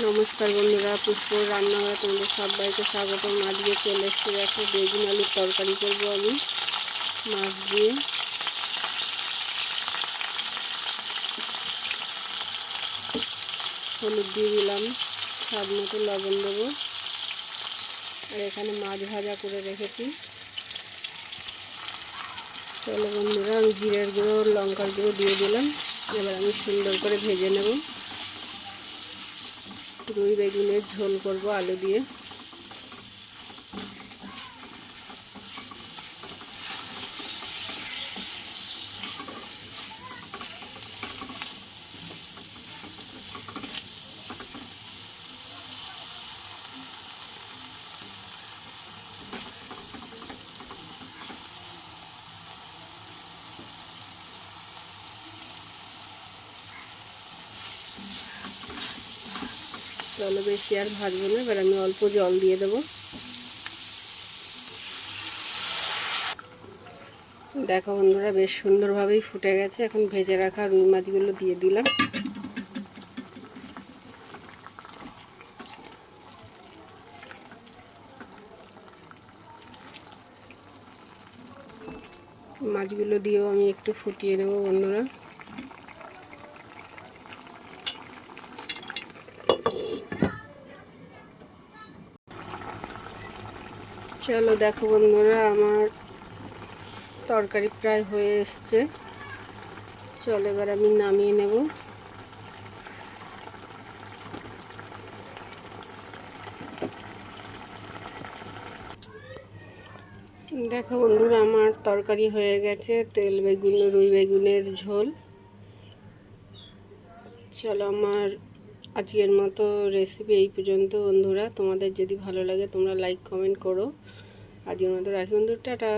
নমস্কার বন্ধুরা, পুষ্পর রান্নাঘরে তোমাদের সবাইকে স্বাগতম। আজকে চলে এসেছি, দেখো বেগুন আলুর তরকারি করবো আমি মাছ দিয়ে। হলুদ দিয়ে দিলাম, স্বাদ মতো লবণ দেবো। আর এখানে মাছ ভাজা করে রেখেছি। চলো বন্ধুরা, আমি জিরের গুঁড়ো লঙ্কার গুঁড়ো দিয়ে দিলাম। এবার আমি সুন্দর করে ভেজে নেব। রুই বেগুনের ঝোল করব আলু দিয়ে। চলো, বেশি আর ভাজবো না, এবার আমি অল্প জল দিয়ে দেবো। দেখো বন্ধুরা, বেশ সুন্দরভাবেই ফুটে গেছে। এখন ভেজে রাখা রুই মাছগুলো দিয়ে দিলাম। মাছগুলো দিয়েও আমি একটু ফুটিয়ে নেব বন্ধুরা। চলো দেখো বন্ধুরা, আমার তরকারি প্রায় হয়ে এসছে। চলো এবার আমি নামিয়ে নেব। দেখো বন্ধুরা, আমার তরকারি হয়ে গেছে, তেল বেগুন রুই বেগুনের ঝোল। চলো, আমার আজকের মতো রেসিপি এই পর্যন্ত বন্ধুরা। তোমাদের যদি ভালো লাগে তোমরা লাইক কমেন্ট করো। আজকের মতো রাখি বন্ধুরা, টাটা।